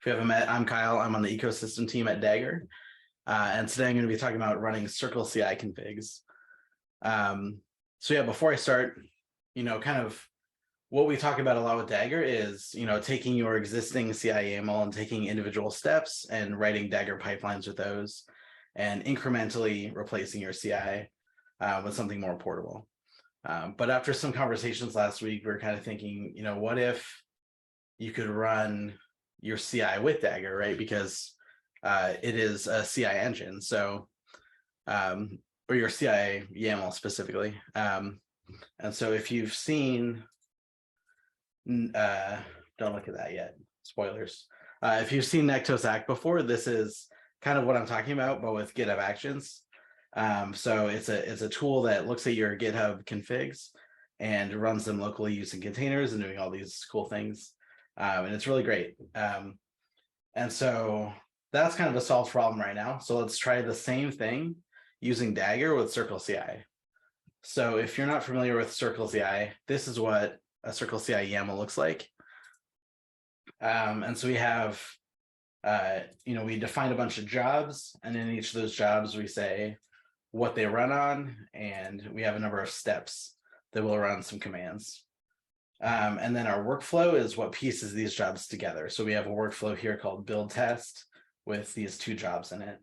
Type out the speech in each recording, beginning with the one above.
If you haven't met, I'm Kyle. I'm on the ecosystem team at Dagger. And today I'm going to be talking about running CircleCI configs. So yeah, before I start, kind of what we talk about a lot with Dagger is, taking your existing CI YAML and taking individual steps and writing Dagger pipelines with those and incrementally replacing your CI with something more portable. But after some conversations last week, we were kind of thinking, what if you could run your CI with Dagger, right? Because it is a CI engine. So, or your CI YAML specifically. And so if you've seen, don't look at that yet, spoilers. If you've seen Nectos Act before, this is kind of what I'm talking about, but with GitHub Actions. So it's a tool that looks at your GitHub configs and runs them locally using containers and doing all these cool things. And it's really great. And so that's kind of a solved problem right now. So let's try the same thing using Dagger with CircleCI. So if you're not familiar with CircleCI, this is what a CircleCI YAML looks like. And so we have, we define a bunch of jobs, and in each of those jobs, we say what they run on, and we have a number of steps that will run some commands. And then our workflow is what pieces these jobs together. So we have a workflow here called build test with these two jobs in it.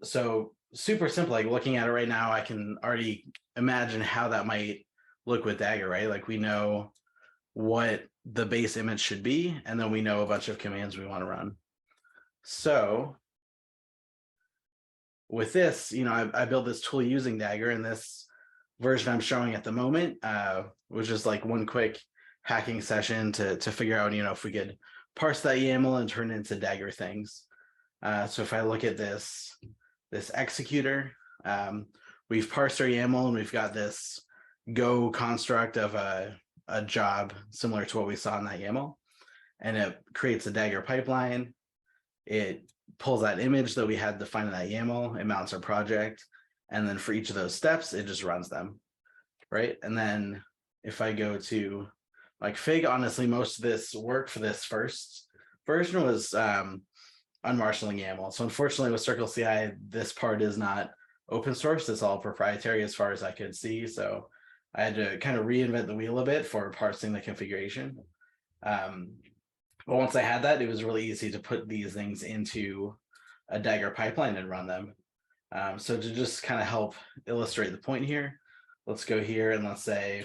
So super simple, like looking at it right now, I can already imagine how that might look with Dagger, right? Like we know what the base image should be, and then we know a bunch of commands we want to run. So with this, I built this tool using Dagger, and this version I'm showing at the moment was just like one quick hacking session to figure out, if we could parse that YAML and turn it into Dagger things. So if I look at this executor, we've parsed our YAML and we've got this Go construct of a job similar to what we saw in that YAML, and it creates a Dagger pipeline. It pulls that image that we had defined in that YAML, it mounts our project, and then for each of those steps, it just runs them, right? And then if I go to like Fig, honestly, most of this work for this first version was unmarshalling YAML. So unfortunately with CircleCI, this part is not open source. It's all proprietary as far as I could see. So I had to kind of reinvent the wheel a bit for parsing the configuration. But once I had that, it was really easy to put these things into a Dagger pipeline and run them. So to just kind of help illustrate the point here, let's go here and let's say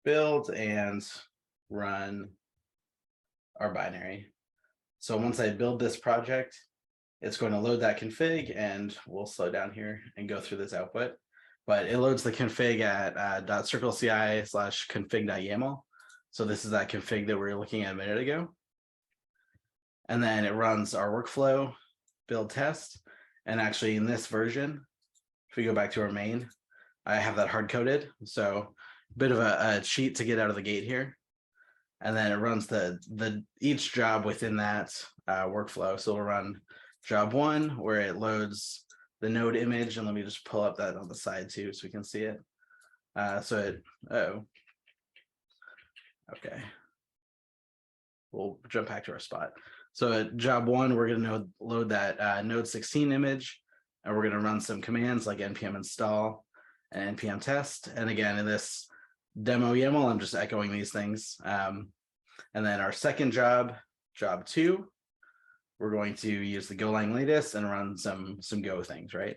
build and run our binary. So once I build this project, it's going to load that config, and we'll slow down here and go through this output. But it loads the config at .circleci/config.yaml. So this is that config that we were looking at a minute ago. And then it runs our workflow, build test. And actually in this version, if we go back to our main, I have that hard coded. So a bit of a cheat to get out of the gate here. And then it runs each job within that workflow. So we'll run job 1 where it loads the node image. And let me just pull up that on the side too, so we can see it. Okay. We'll jump back to our spot. So at job 1, we're going to load that node 16 image, and we're going to run some commands like npm install and npm test. And again, in this demo YAML, I'm just echoing these things. And then our second job 2, we're going to use the Golang latest and run some Go things, right?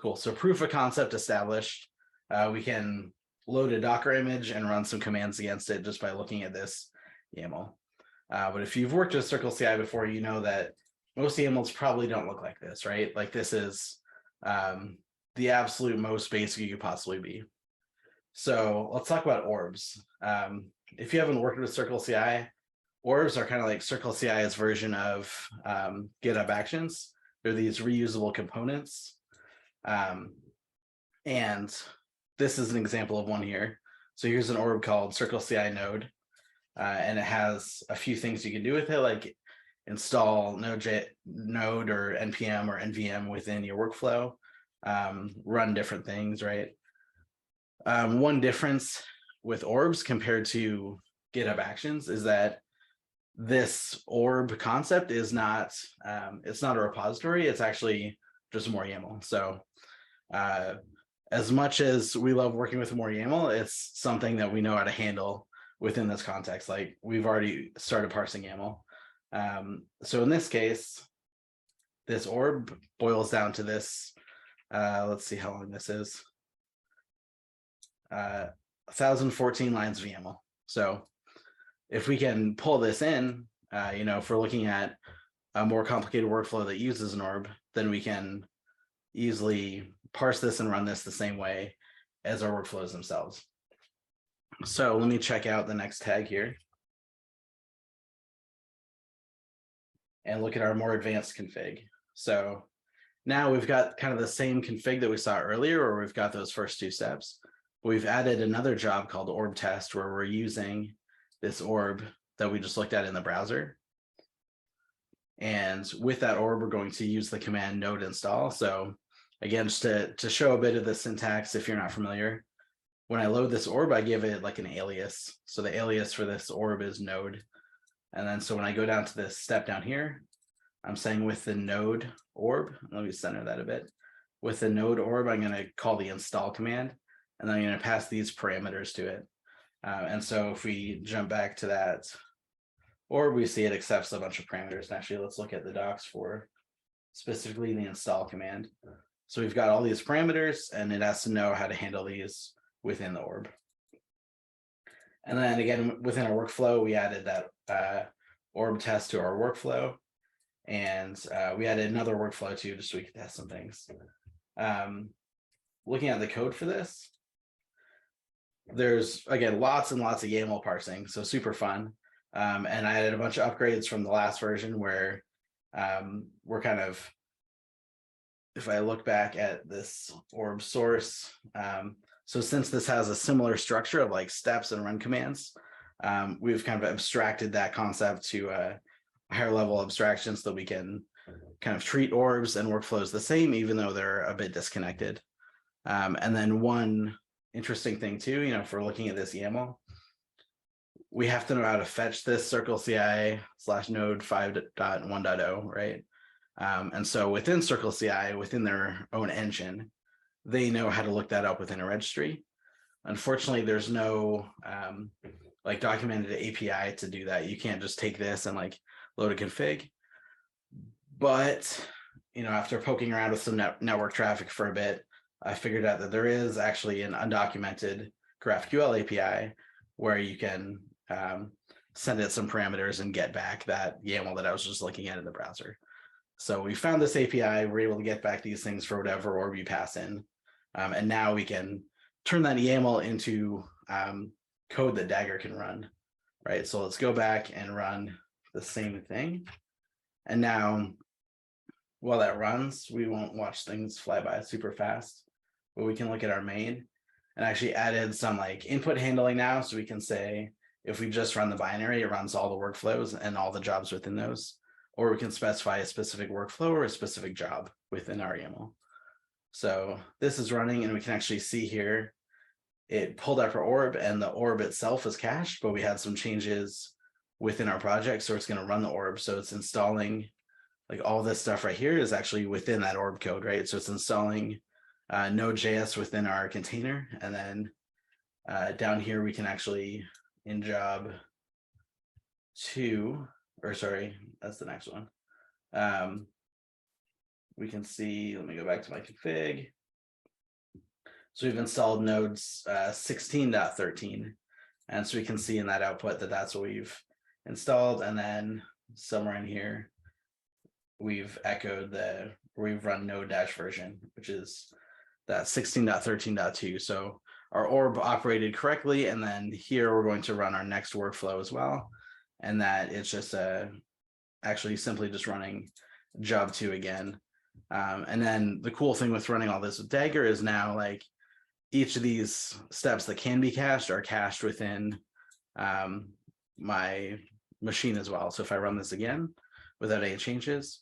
Cool. So proof of concept established. We can load a Docker image and run some commands against it just by looking at this YAML. But if you've worked with CircleCI before, you know that most YAMLs probably don't look like this, right? Like this is the absolute most basic you could possibly be. So let's talk about orbs. If you haven't worked with CircleCI, orbs are kind of like CircleCI's version of GitHub Actions. They're these reusable components. And this is an example of one here. So here's an orb called CircleCI node. And it has a few things you can do with it, like install node or npm or nvm within your workflow, run different things, right? One difference with orbs compared to GitHub Actions is that this orb concept is not, it's not a repository, it's actually just more YAML. So as much as we love working with more YAML, it's something that we know how to handle within this context. Like we've already started parsing YAML. So in this case, this orb boils down to this, let's see how long this is. 1,014 lines of YAML. So if we can pull this in, if we're looking at a more complicated workflow that uses an orb, then we can easily parse this and run this the same way as our workflows themselves. So let me check out the next tag here and look at our more advanced config. So now we've got kind of the same config that we saw earlier, where we've got those first two steps. We've added another job called orb test, where we're using this orb that we just looked at in the browser. And with that orb, we're going to use the command node install. So again, just to show a bit of the syntax, if you're not familiar, when I load this orb, I give it like an alias. So the alias for this orb is node. And then so when I go down to this step down here, I'm saying with the node orb, let me center that a bit. With the node orb, I'm going to call the install command, and then I'm going to pass these parameters to it. And so if we jump back to that orb, we see it accepts a bunch of parameters. And actually, let's look at the docs for specifically the install command. So we've got all these parameters, and it has to know how to handle these within the orb. And then again, within our workflow, we added that orb test to our workflow. And we added another workflow too, just so we could test some things. Looking at the code for this, there's, again, lots and lots of YAML parsing, so super fun. And I added a bunch of upgrades from the last version where we're kind of, if I look back at this orb source, so since this has a similar structure of like steps and run commands, we've kind of abstracted that concept to a higher level abstraction so that we can kind of treat orbs and workflows the same, even though they're a bit disconnected. And then one interesting thing too, if we're looking at this YAML, we have to know how to fetch this CircleCI /node 5.1.0, right? And so within CircleCI, within their own engine, they know how to look that up within a registry. Unfortunately, there's no like documented API to do that. You can't just take this and like load a config. But after poking around with some network traffic for a bit, I figured out that there is actually an undocumented GraphQL API where you can send it some parameters and get back that YAML that I was just looking at in the browser. So we found this API, we're able to get back these things for whatever orb you pass in. And now we can turn that YAML into code that Dagger can run, right? So let's go back and run the same thing. And now, while that runs, we won't watch things fly by super fast, but we can look at our main and actually added some like input handling now. So we can say, if we just run the binary, it runs all the workflows and all the jobs within those, or we can specify a specific workflow or a specific job within our YAML. So this is running, and we can actually see here, it pulled up our orb, and the orb itself is cached, but we had some changes within our project. So it's going to run the orb. So it's installing like all this stuff right here is actually within that orb code, right? So it's installing Node.js within our container. And then down here, we can actually in job 2, or sorry, that's the next one. We can see, let me go back to my config. So we've installed nodes 16.13. And so we can see in that output that that's what we've installed. And then somewhere in here, we've echoed we've run node-version, which is that 16.13.2. So our orb operated correctly. And then here we're going to run our next workflow as well. And that it's just actually simply just running job 2 again. And then the cool thing with running all this with Dagger is now like each of these steps that can be cached are cached within my machine as well. So if I run this again without any changes,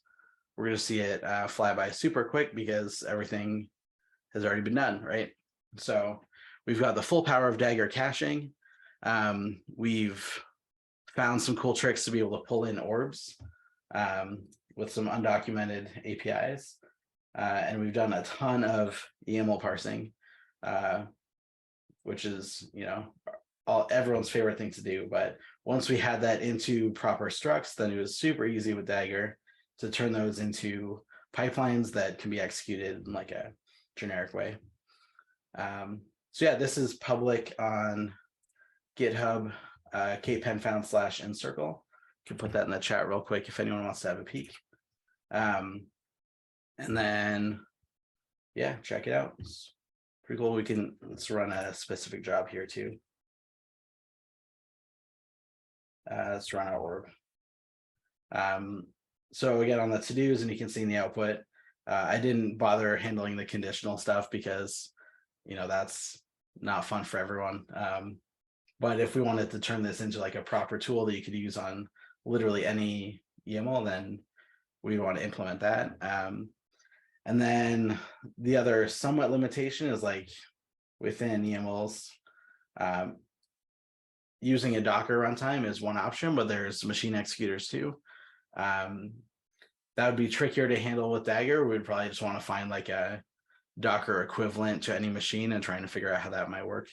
we're going to see it fly by super quick because everything has already been done, right? So we've got the full power of Dagger caching. We've found some cool tricks to be able to pull in orbs with some undocumented APIs. And we've done a ton of YAML parsing, which is, everyone's favorite thing to do. But once we had that into proper structs, then it was super easy with Dagger to turn those into pipelines that can be executed in like a generic way. So yeah, this is public on GitHub, kpenfound/ncircle. Can put that in the chat real quick if anyone wants to have a peek. And then, yeah, check it out. It's pretty cool. Let's run a specific job here too. Let's run our orb. So again, on the to-dos, and you can see in the output, I didn't bother handling the conditional stuff because, that's not fun for everyone. But if we wanted to turn this into like a proper tool that you could use on literally any YAML, then we want to implement that. And then the other somewhat limitation is like within YAMLs, using a Docker runtime is one option, but there's machine executors too. That would be trickier to handle with Dagger. We'd probably just want to find like a Docker equivalent to any machine and trying to figure out how that might work.